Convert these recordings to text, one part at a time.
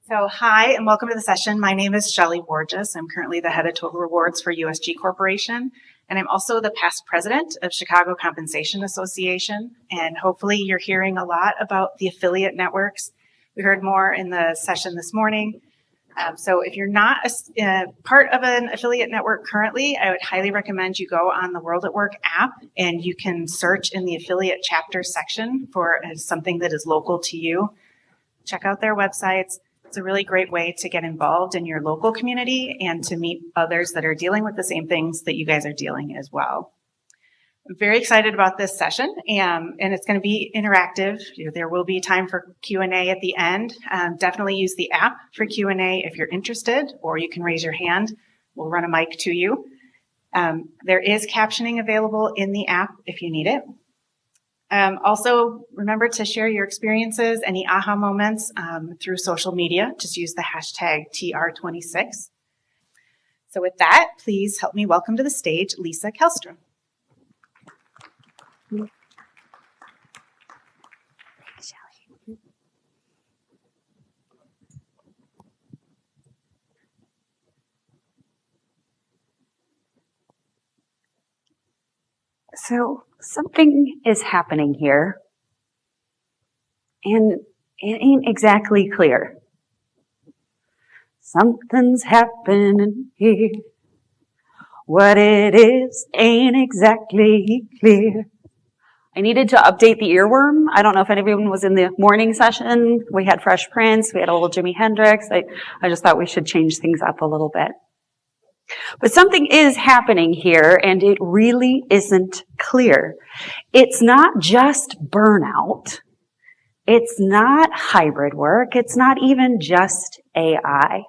So hi, and welcome to the session. My name is Shelley Borges. I'm currently the head of Total Rewards for USG Corporation, and I'm also the past president of Chicago Compensation Association. And hopefully you're hearing a lot about the affiliate networks. We heard more in the session this morning. So if you're not a part of an affiliate network currently, I would highly recommend you go on the World at Work app and you can search in the affiliate chapter section for something that is local to you. Check out their websites. It's a really great way to get involved in your local community and to meet others that are dealing with the same things that you guys are dealing as well. I'm very excited about this session, and it's going to be interactive. There will be time for Q&A at the end. Definitely use the app for Q&A if you're interested, or you can raise your hand. We'll run a mic to you. There is captioning available in the app if you need it. Also, remember to share your experiences, any aha moments through social media. Just use the hashtag TR26. So with that, please help me welcome to the stage Lisa Kjellstrom. So something is happening here, and it ain't exactly clear. Something's happening here. What it is ain't exactly clear. I needed to update the earworm. I don't know if anyone was in the morning session. We had Fresh Prince. We had a little Jimi Hendrix. I just thought we should change things up a little bit. But something is happening here, and it really isn't clear. It's not just burnout. It's not hybrid work. It's not even just AI.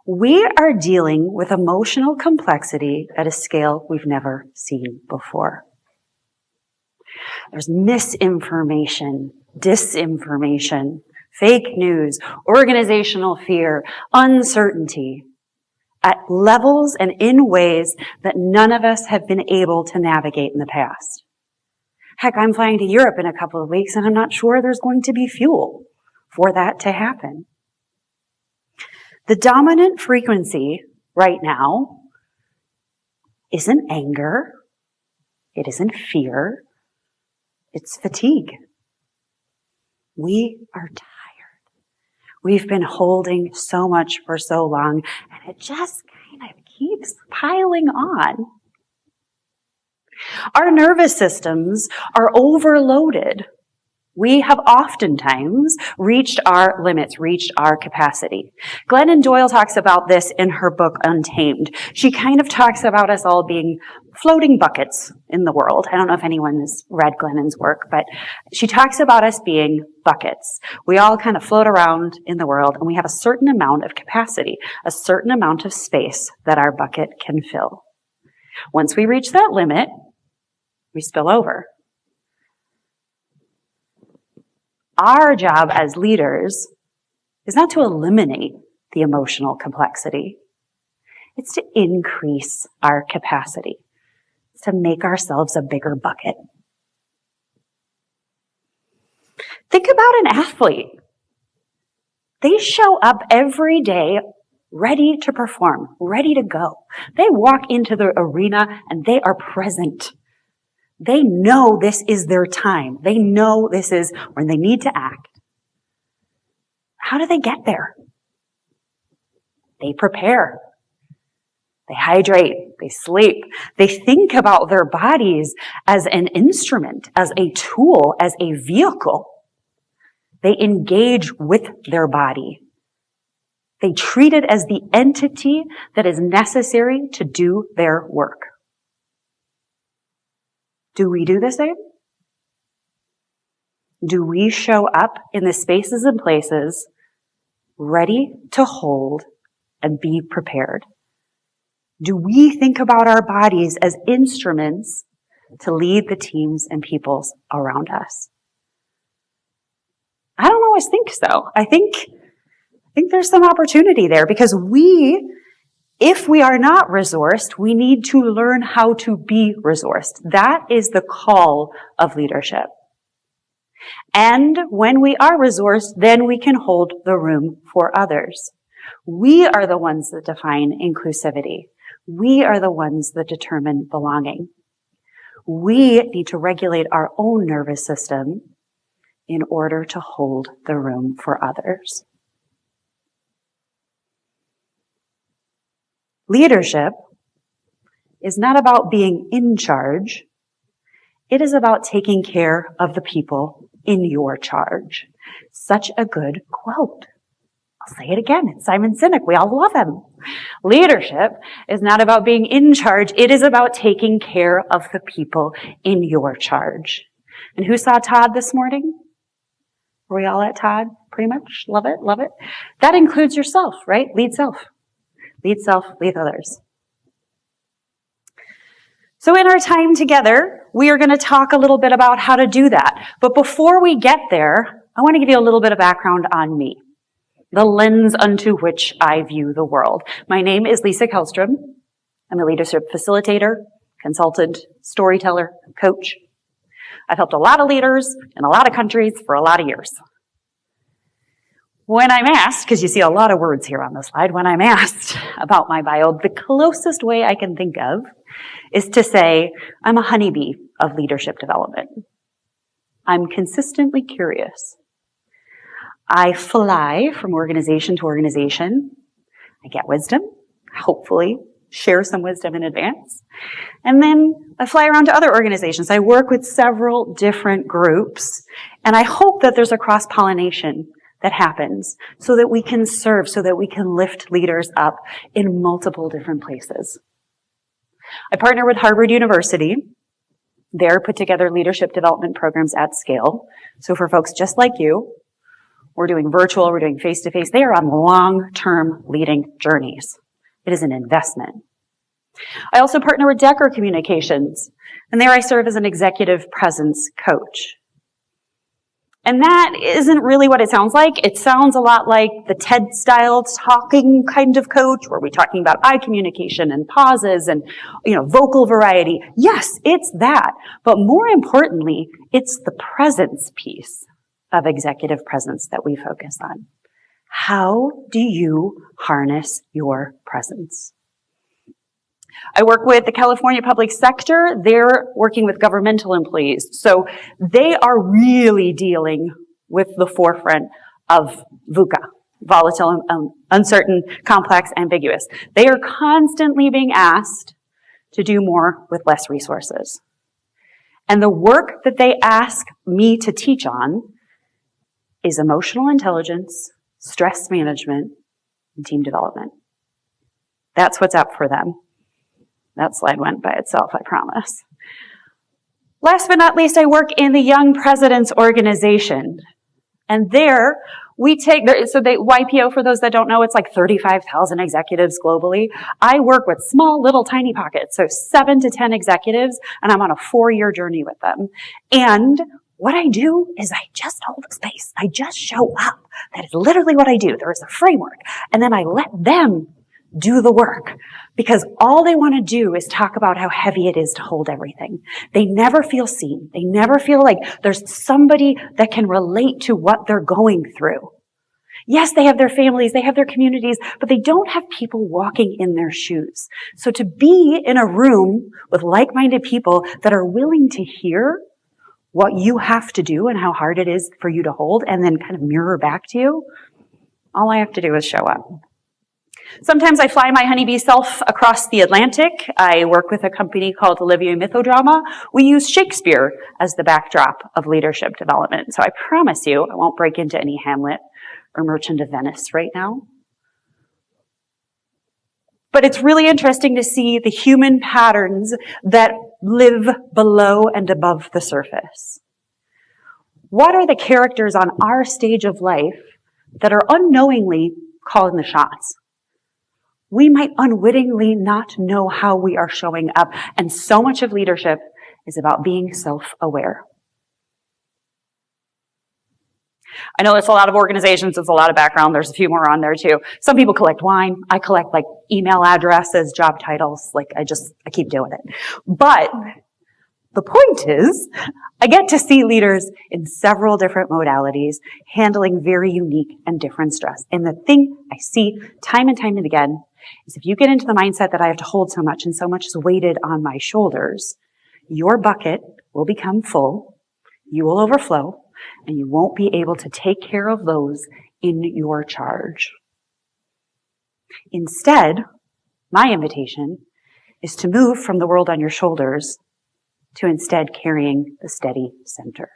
We are dealing with emotional complexity at a scale we've never seen before. There's misinformation, disinformation, fake news, organizational fear, uncertainty, at levels and in ways that none of us have been able to navigate in the past. Heck, I'm flying to Europe in a couple of weeks, and I'm not sure there's going to be fuel for that to happen. The dominant frequency right now isn't anger, it isn't fear, it's fatigue. We are tired. We've been holding so much for so long, and it just kind of keeps piling on. Our nervous systems are overloaded. We have oftentimes reached our limits, reached our capacity. Glennon Doyle talks about this in her book, Untamed. She kind of talks about us all being floating buckets in the world. I don't know if anyone has read Glennon's work, but she talks about us being buckets. We all kind of float around in the world, and we have a certain amount of capacity, a certain amount of space that our bucket can fill. Once we reach that limit, we spill over. Our job as leaders is not to eliminate the emotional complexity. It's to increase our capacity. It's to make ourselves a bigger bucket. Think about an athlete. They show up every day ready to perform, ready to go. They walk into the arena and they are present. They know this is their time. They know this is when they need to act. How do they get there? They prepare. They hydrate. They sleep. They think about their bodies as an instrument, as a tool, as a vehicle. They engage with their body. They treat it as the entity that is necessary to do their work. Do we do the same? Do we show up in the spaces and places ready to hold and be prepared? Do we think about our bodies as instruments to lead the teams and peoples around us? I don't always think so. I think there's some opportunity there because if we are not resourced, we need to learn how to be resourced. That is the call of leadership. And when we are resourced, then we can hold the room for others. We are the ones that define inclusivity. We are the ones that determine belonging. We need to regulate our own nervous system in order to hold the room for others. Leadership is not about being in charge. It is about taking care of the people in your charge. Such a good quote. I'll say it again. It's Simon Sinek. We all love him. Leadership is not about being in charge. It is about taking care of the people in your charge. And who saw Todd this morning? Were we all at Todd? Pretty much. Love it. Love it. That includes yourself, right? Lead self. Lead self, lead others. So in our time together, we are going to talk a little bit about how to do that. But before we get there, I want to give you a little bit of background on me, the lens unto which I view the world. My name is Lisa Kjellstrom. I'm a leadership facilitator, consultant, storyteller, coach. I've helped a lot of leaders in a lot of countries for a lot of years. When I'm asked, because you see a lot of words here on the slide, when I'm asked about my bio, the closest way I can think of is to say I'm a honeybee of leadership development. I'm consistently curious. I fly from organization to organization. I get wisdom, hopefully share some wisdom in advance. And then I fly around to other organizations. I work with several different groups, and I hope that there's a cross-pollination that happens so that we can serve, so that we can lift leaders up in multiple different places. I partner with Harvard University. They're put together leadership development programs at scale. So for folks just like you, we're doing virtual, we're doing face-to-face. They are on long-term leading journeys. It is an investment. I also partner with Decker Communications, and there I serve as an executive presence coach. And that isn't really what it sounds like. It sounds a lot like the TED-style talking kind of coach, where we're talking about eye communication and pauses and, vocal variety. Yes, it's that. But more importantly, it's the presence piece of executive presence that we focus on. How do you harness your presence? I work with the California public sector. They're working with governmental employees. So they are really dealing with the forefront of VUCA, volatile, uncertain, complex, ambiguous. They are constantly being asked to do more with less resources. And the work that they ask me to teach on is emotional intelligence, stress management, and team development. That's what's up for them. That slide went by itself, I promise. Last but not least, I work in the Young Presidents Organization. And there, YPO, for those that don't know, it's like 35,000 executives globally. I work with small, little, tiny pockets, so 7 to 10 executives, and I'm on a 4-year journey with them. And what I do is I just hold a space. I just show up. That is literally what I do. There is a framework. And then I let them do the work, because all they want to do is talk about how heavy it is to hold everything. They never feel seen. They never feel like there's somebody that can relate to what they're going through. Yes, they have their families, they have their communities, but they don't have people walking in their shoes. So to be in a room with like-minded people that are willing to hear what you have to do and how hard it is for you to hold, and then kind of mirror back to you, all I have to do is show up. Sometimes I fly my honeybee self across the Atlantic. I work with a company called Olivia Mythodrama. We use Shakespeare as the backdrop of leadership development. So I promise you, I won't break into any Hamlet or Merchant of Venice right now. But it's really interesting to see the human patterns that live below and above the surface. What are the characters on our stage of life that are unknowingly calling the shots? We might unwittingly not know how we are showing up, and so much of leadership is about being self-aware. I know there's a lot of organizations, there's a lot of background, there's a few more on there too. Some people collect wine, I collect email addresses, job titles, I keep doing it. But The point is, I get to see leaders in several different modalities handling very unique and different stress. And the thing I see time and time and again is if you get into the mindset that I have to hold so much and so much is weighted on my shoulders, your bucket will become full, you will overflow, and you won't be able to take care of those in your charge. Instead, my invitation is to move from the world on your shoulders to instead carrying the steady center.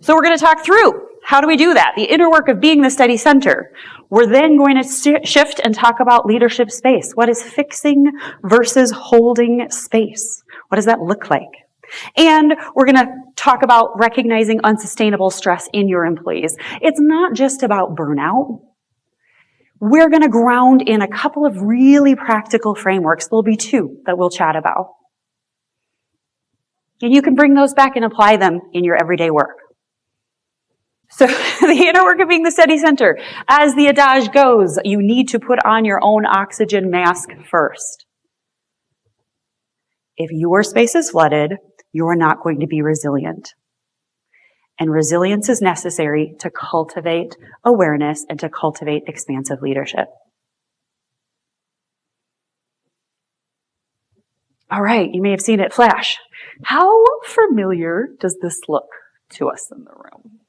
So we're going to talk through how do we do that, the inner work of being the steady center. We're then going to shift and talk about leadership space. What is fixing versus holding space? What does that look like? And we're going to talk about recognizing unsustainable stress in your employees. It's not just about burnout. We're going to ground in a couple of really practical frameworks. There'll be two that we'll chat about. And you can bring those back and apply them in your everyday work. So the inner work of being the steady center. As the adage goes, you need to put on your own oxygen mask first. If your space is flooded, you are not going to be resilient. And resilience is necessary to cultivate awareness and to cultivate expansive leadership. All right, you may have seen it flash. How familiar does this look to us in the room?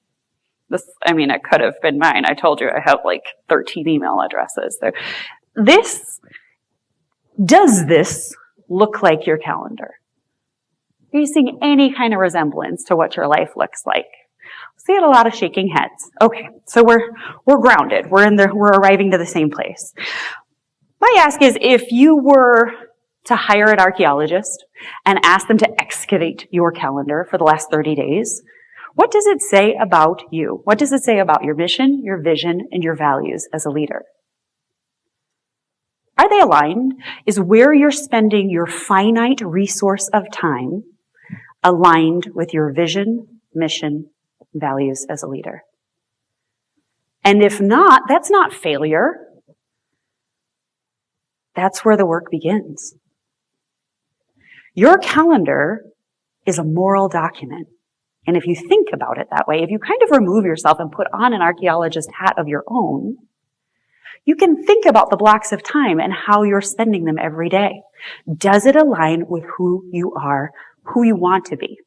It could have been mine. I told you I have like 13 email addresses there. Does this look like your calendar? Are you seeing any kind of resemblance to what your life looks like? See a lot of shaking heads. Okay, so we're grounded. We're arriving to the same place. My ask is, if you were to hire an archaeologist and ask them to excavate your calendar for the last 30 days, what does it say about you? What does it say about your mission, your vision, and your values as a leader? Are they aligned? Is where you're spending your finite resource of time aligned with your vision, mission, values as a leader? And if not, that's not failure. That's where the work begins. Your calendar is a moral document. And if you think about it that way, if you kind of remove yourself and put on an archaeologist hat of your own, you can think about the blocks of time and how you're spending them every day. Does it align with who you are, who you want to be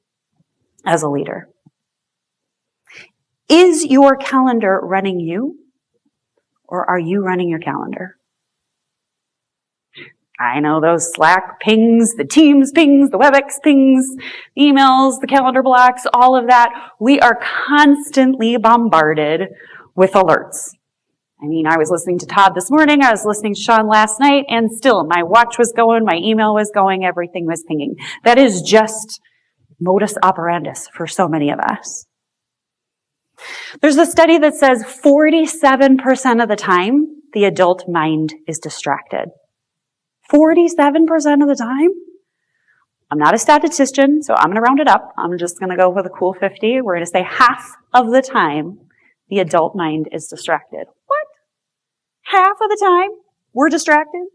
as a leader? Is your calendar running you, or are you running your calendar? I know those Slack pings, the Teams pings, the WebEx pings, the emails, the calendar blocks, all of that. We are constantly bombarded with alerts. I was listening to Todd this morning, I was listening to Sean last night, and still my watch was going, my email was going, everything was pinging. That is just modus operandus for so many of us. There's a study that says 47% of the time, the adult mind is distracted. 47% of the time? I'm not a statistician, so I'm going to round it up. I'm just going to go with a cool 50. We're going to say half of the time, the adult mind is distracted. What? Half of the time, we're distracted?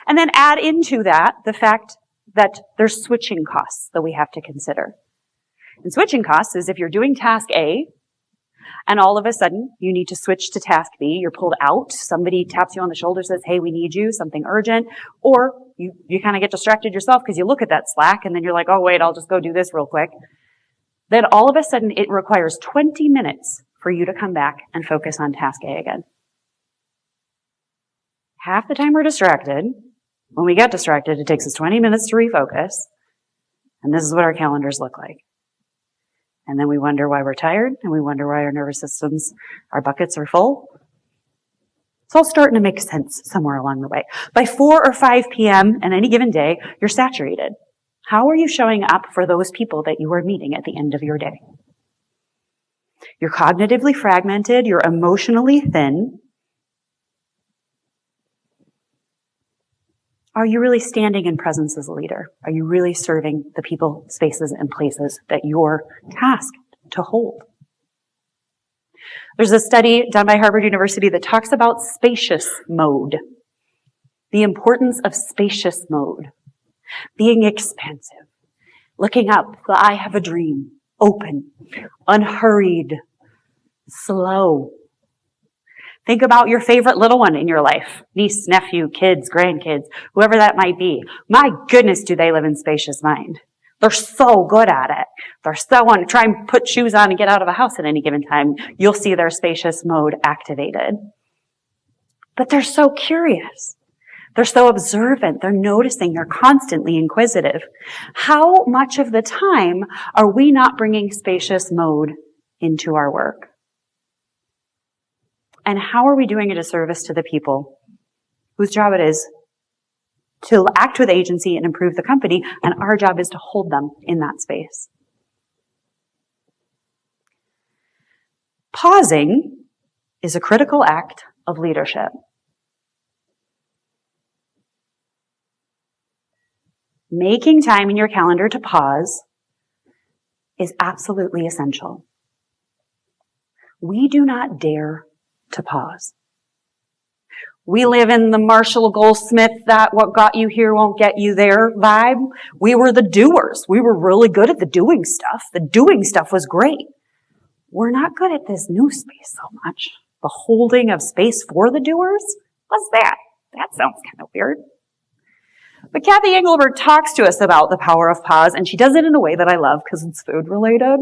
And then add into that the fact that there's switching costs that we have to consider. And switching costs is if you're doing task A, and all of a sudden, you need to switch to task B. You're pulled out. Somebody taps you on the shoulder, says, hey, we need you, something urgent. Or you kind of get distracted yourself because you look at that Slack and then you're like, oh, wait, I'll just go do this real quick. Then all of a sudden, it requires 20 minutes for you to come back and focus on task A again. Half the time we're distracted. When we get distracted, it takes us 20 minutes to refocus. And this is what our calendars look like. And then we wonder why we're tired, and we wonder why our nervous systems, our buckets are full. It's all starting to make sense somewhere along the way. By 4 or 5 p.m. on any given day, you're saturated. How are you showing up for those people that you are meeting at the end of your day? You're cognitively fragmented, you're emotionally thin. Are you really standing in presence as a leader? Are you really serving the people, spaces, and places that you're tasked to hold? There's a study done by Harvard University that talks about spacious mode, the importance of spacious mode. being expansive, looking up, the I have a dream, open, unhurried, slow. Think about your favorite little one in your life, niece, nephew, kids, grandkids, whoever that might be. My goodness, do they live in spacious mind. They're so good at it. They're so on, try and put shoes on and get out of the house at any given time. You'll see their spacious mode activated. But they're so curious. They're so observant. They're noticing. They're constantly inquisitive. How much of the time are we not bringing spacious mode into our work? And how are we doing it a service to the people whose job it is to act with agency and improve the company, and our job is to hold them in that space? Pausing is a critical act of leadership. Making time in your calendar to pause is absolutely essential. We do not dare to pause. We live in the Marshall Goldsmith, that what got you here won't get you there vibe. We were the doers. We were really good at the doing stuff. The doing stuff was great. We're not good at this new space so much. The holding of space for the doers? What's that? That sounds kind of weird. But Kathy Engelberg talks to us about the power of pause, and she does it in a way that I love because it's food related.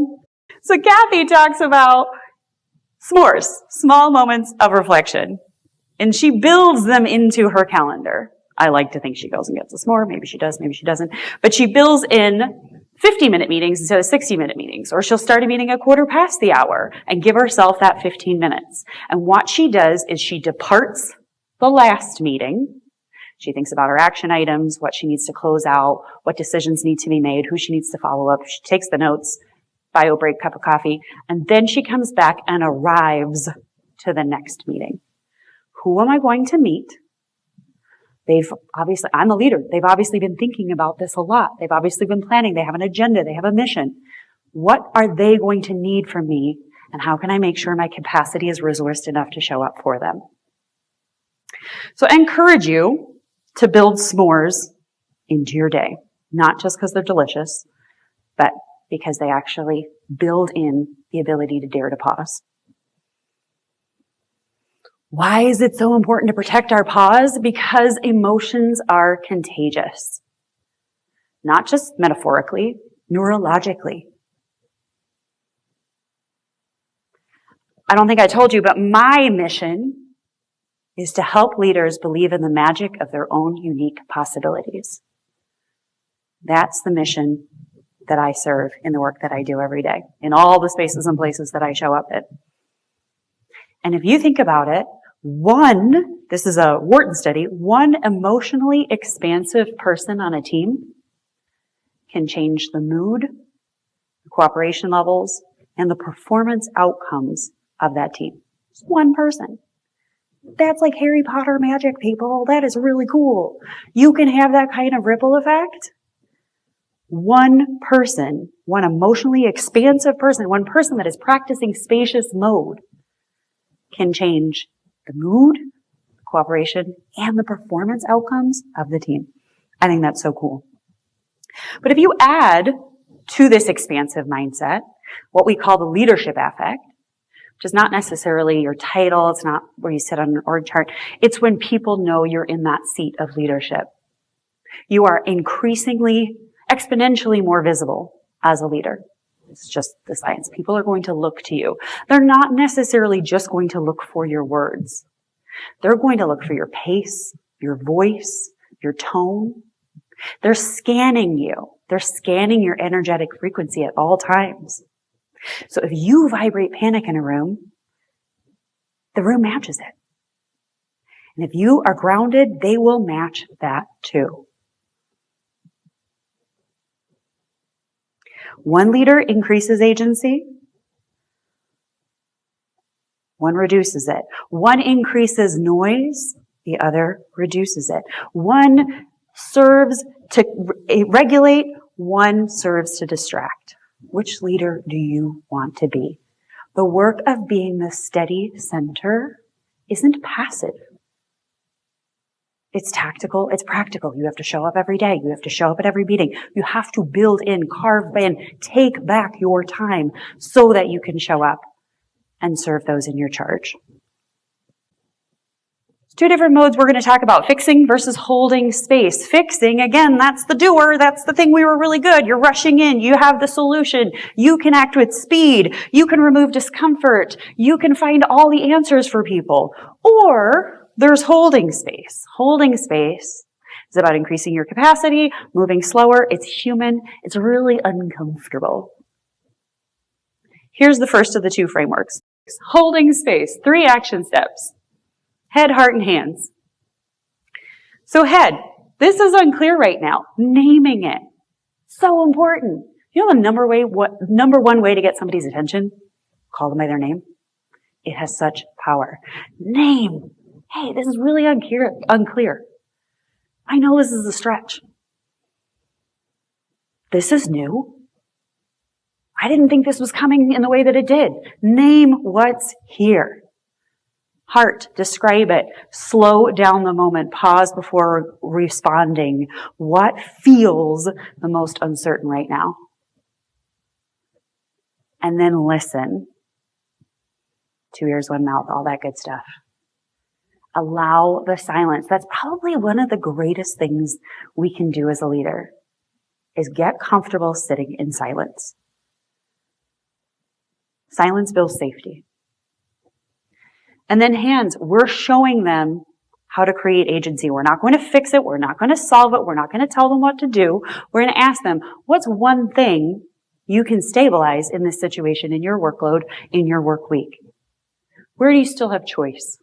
So Kathy talks about s'mores, small moments of reflection. And she builds them into her calendar. I like to think she goes and gets a s'more. Maybe she does, maybe she doesn't. But she builds in 50-minute meetings instead of 60-minute meetings. Or she'll start a meeting a quarter past the hour and give herself that 15 minutes. And what she does is she departs the last meeting. She thinks about her action items, what she needs to close out, what decisions need to be made, who she needs to follow up. She takes the notes, bio break, cup of coffee, and then she comes back and arrives to the next meeting. Who am I going to meet? I'm a leader. They've obviously been thinking about this a lot. They've obviously been planning. They have an agenda. They have a mission. What are they going to need from me? And how can I make sure my capacity is resourced enough to show up for them? So I encourage you to build s'mores into your day, not just because they're delicious, but because they actually build in the ability to dare to pause. Why is it so important to protect our pause? Because emotions are contagious. Not just metaphorically, neurologically. I don't think I told you, but my mission is to help leaders believe in the magic of their own unique possibilities. That's the mission that I serve in the work that I do every day, in all the spaces and places that I show up in. And if you think about it, this is a Wharton study, one emotionally expansive person on a team can change the mood, the cooperation levels, and the performance outcomes of that team. Just one person. That's like Harry Potter magic, people. That is really cool. You can have that kind of ripple effect. One person, one emotionally expansive person, one person that is practicing spacious mode can change the mood, cooperation, and the performance outcomes of the team. I think that's so cool. But if you add to this expansive mindset what we call the leadership affect, which is not necessarily your title, it's not where you sit on an org chart, it's when people know you're in that seat of leadership. You are increasingly, exponentially more visible as a leader. It's just the science. People are going to look to you. They're not necessarily just going to look for your words. They're going to look for your pace, your voice, your tone. They're scanning you. They're scanning your energetic frequency at all times. So if you vibrate panic in a room, the room matches it. And if you are grounded, they will match that too. One leader increases agency. One reduces it. One increases noise. The other reduces it. One serves to regulate. One serves to distract. Which leader do you want to be? The work of being the steady center isn't passive. It's tactical. It's practical. You have to show up every day. You have to show up at every meeting. You have to build in, carve in, take back your time so that you can show up and serve those in your charge. Two different modes we're going to talk about: fixing versus holding space. Fixing, again, that's the doer. That's the thing we were really good. You're rushing in. You have the solution. You can act with speed. You can remove discomfort. You can find all the answers for people. Or there's holding space. Holding space is about increasing your capacity, moving slower. It's human. It's really uncomfortable. Here's the first of the two frameworks. Holding space. 3 action steps. Head, heart, and hands. So head, this is unclear right now. Naming it. So important. You know the number one way to get somebody's attention? Call them by their name. It has such power. Name. Hey, this is really unclear. I know this is a stretch. This is new. I didn't think this was coming in the way that it did. Name what's here. Heart, describe it. Slow down the moment. Pause before responding. What feels the most uncertain right now? And then listen. 2 ears, 1 mouth, all that good stuff. Allow the silence. That's probably one of the greatest things we can do as a leader, is get comfortable sitting in silence. Silence builds safety. And then hands, we're showing them how to create agency. We're not going to fix it. We're not going to solve it. We're not going to tell them what to do. We're going to ask them, what's one thing you can stabilize in this situation, in your workload, in your work week? Where do you still have choice?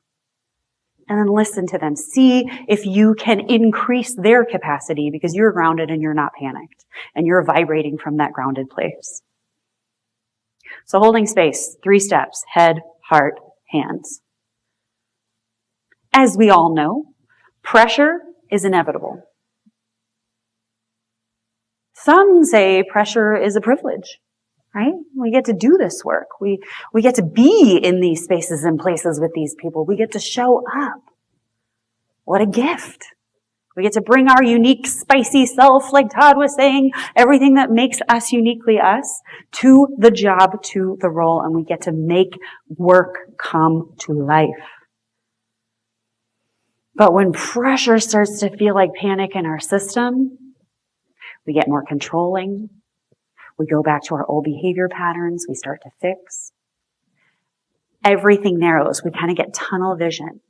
And then listen to them. See if you can increase their capacity because you're grounded and you're not panicked and you're vibrating from that grounded place. So holding space, 3 steps: head, heart, hands. As we all know, pressure is inevitable. Some say pressure is a privilege, right? We get to do this work. We get to be in these spaces and places with these people. We get to show up. What a gift. We get to bring our unique, spicy self, like Todd was saying, everything that makes us uniquely us, to the job, to the role, and we get to make work come to life. But when pressure starts to feel like panic in our system, we get more controlling. We go back to our old behavior patterns. We start to fix. Everything narrows. We kind of get tunnel vision.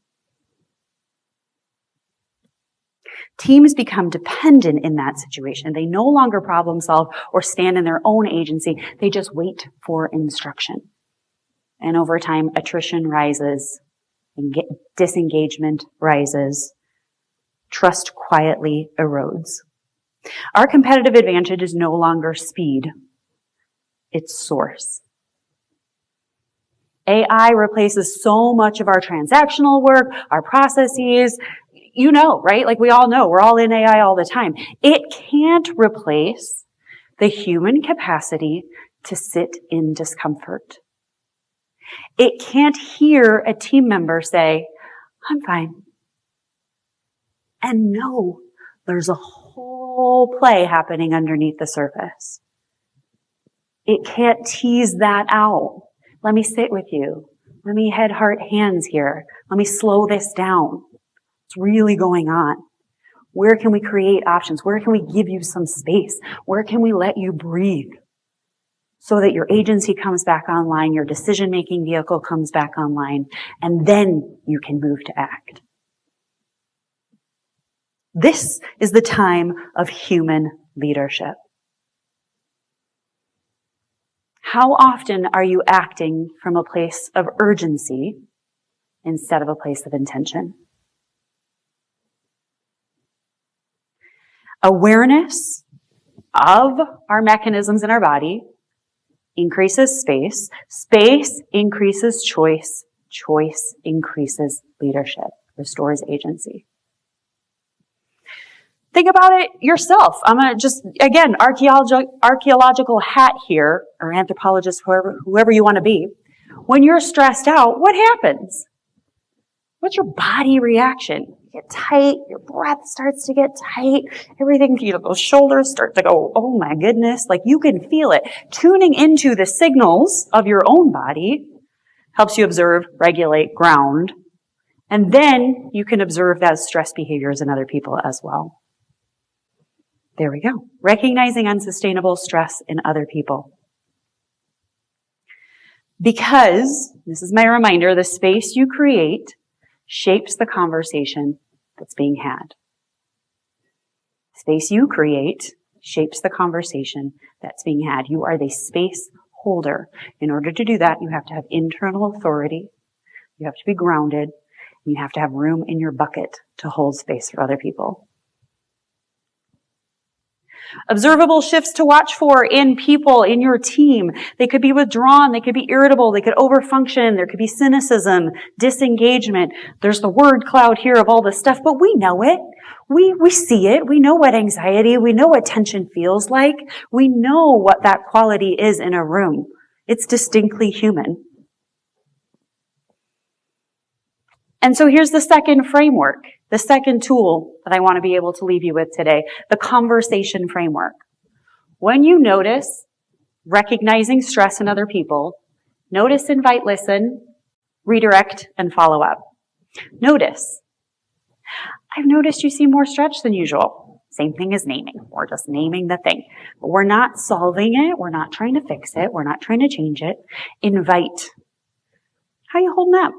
Teams become dependent in that situation. They no longer problem solve or stand in their own agency. They just wait for instruction. And over time, attrition rises, disengagement rises, trust quietly erodes. Our competitive advantage is no longer speed. It's source. AI replaces so much of our transactional work, our processes. You know, right? Like we all know, we're all in AI all the time. It can't replace the human capacity to sit in discomfort. It can't hear a team member say, I'm fine. And know there's a whole play happening underneath the surface. It can't tease that out. Let me sit with you. Let me head, heart, hands here. Let me slow this down. What's really going on? Where can we create options? Where can we give you some space? Where can we let you breathe so that your agency comes back online, your decision-making vehicle comes back online, and then you can move to act? This is the time of human leadership. How often are you acting from a place of urgency instead of a place of intention? Awareness of our mechanisms in our body increases space. Space increases choice. Choice increases leadership, restores agency. Think about it yourself. I'm going to just, again, archaeological hat here, or anthropologist, whoever you want to be. When you're stressed out, what happens? What's your body reaction? get tight, your breath starts to get tight, everything, those shoulders start to go, oh my goodness, like you can feel it. Tuning into the signals of your own body helps you observe, regulate, ground, and then you can observe those stress behaviors in other people as well. There we go. Recognizing unsustainable stress in other people. Because, this is my reminder, the space you create shapes the conversation that's being had. Space you create shapes the conversation that's being had. You are the space holder. In order to do that, you have to have internal authority. You have to be grounded. And you have to have room in your bucket to hold space for other people. Observable shifts to watch for in people, in your team. They could be withdrawn, they could be irritable, they could overfunction, there could be cynicism, disengagement. There's the word cloud here of all this stuff, but we know it. We see it. We know what anxiety, we know what tension feels like. We know what that quality is in a room. It's distinctly human. And so here's the second framework, the second tool that I want to be able to leave you with today, the conversation framework. When you notice recognizing stress in other people, notice, invite, listen, redirect, and follow up. Notice. I've noticed you seem more stretched than usual. Same thing as naming. We're just naming the thing. But we're not solving it. We're not trying to fix it. We're not trying to change it. Invite. How you holding up?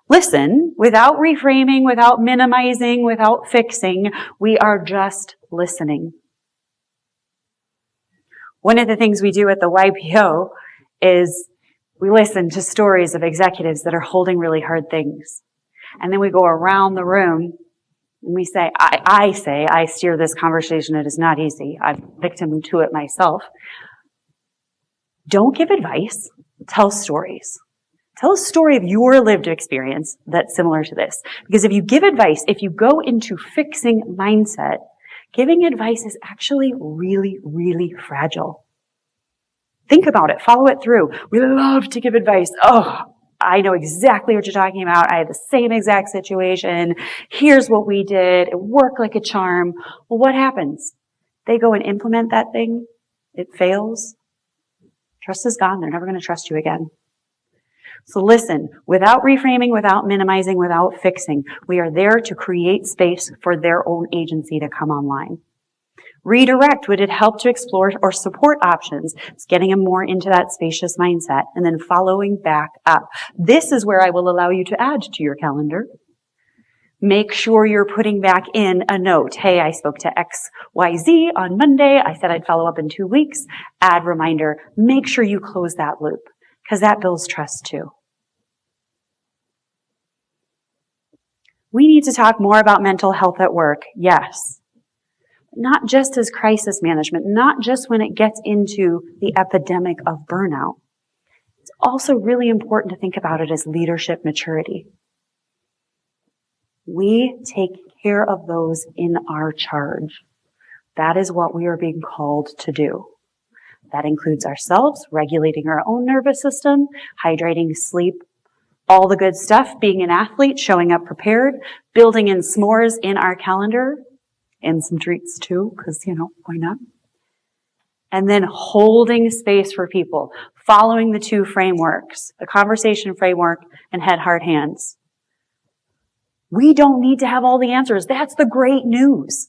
Listen, without reframing, without minimizing, without fixing, we are just listening. One of the things we do at the YPO is we listen to stories of executives that are holding really hard things. And then we go around the room and we say, I steer this conversation. It is not easy. I'm a victim to it myself. Don't give advice. Tell stories. Tell a story of your lived experience that's similar to this. Because if you give advice, if you go into fixing mindset, giving advice is actually really, really fragile. Think about it. Follow it through. We love to give advice. Oh, I know exactly what you're talking about. I had the same exact situation. Here's what we did. It worked like a charm. Well, what happens? They go and implement that thing. It fails. Trust is gone. They're never going to trust you again. So listen, without reframing, without minimizing, without fixing, we are there to create space for their own agency to come online. Redirect, would it help to explore or support options? It's getting them more into that spacious mindset and then following back up. This is where I will allow you to add to your calendar. Make sure you're putting back in a note. Hey, I spoke to XYZ on Monday. I said I'd follow up in 2 weeks. Add reminder. Make sure you close that loop because that builds trust too. We need to talk more about mental health at work. Yes. Not just as crisis management, not just when it gets into the epidemic of burnout. It's also really important to think about it as leadership maturity. We take care of those in our charge. That is what we are being called to do. That includes ourselves, regulating our own nervous system, hydrating, sleep, all the good stuff, being an athlete, showing up prepared, building in s'mores in our calendar, and some treats too, because, why not? And then holding space for people, following the two frameworks, the conversation framework and head, heart, hands. We don't need to have all the answers. That's the great news.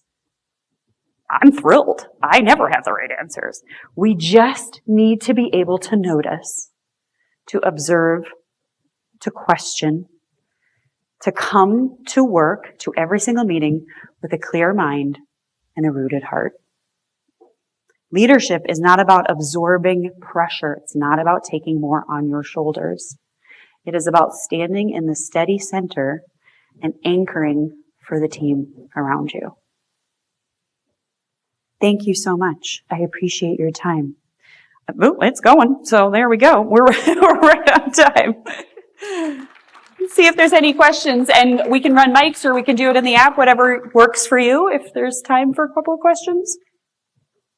I'm thrilled. I never have the right answers. We just need to be able to notice, to observe, to question, to come to work, to every single meeting with a clear mind and a rooted heart. Leadership is not about absorbing pressure. It's not about taking more on your shoulders. It is about standing in the steady center and anchoring for the team around you. Thank you so much. I appreciate your time. Oh, it's going. So there we go. We're right on time. See if there's any questions, and we can run mics or we can do it in the app, whatever works for you, if there's time for a couple of questions.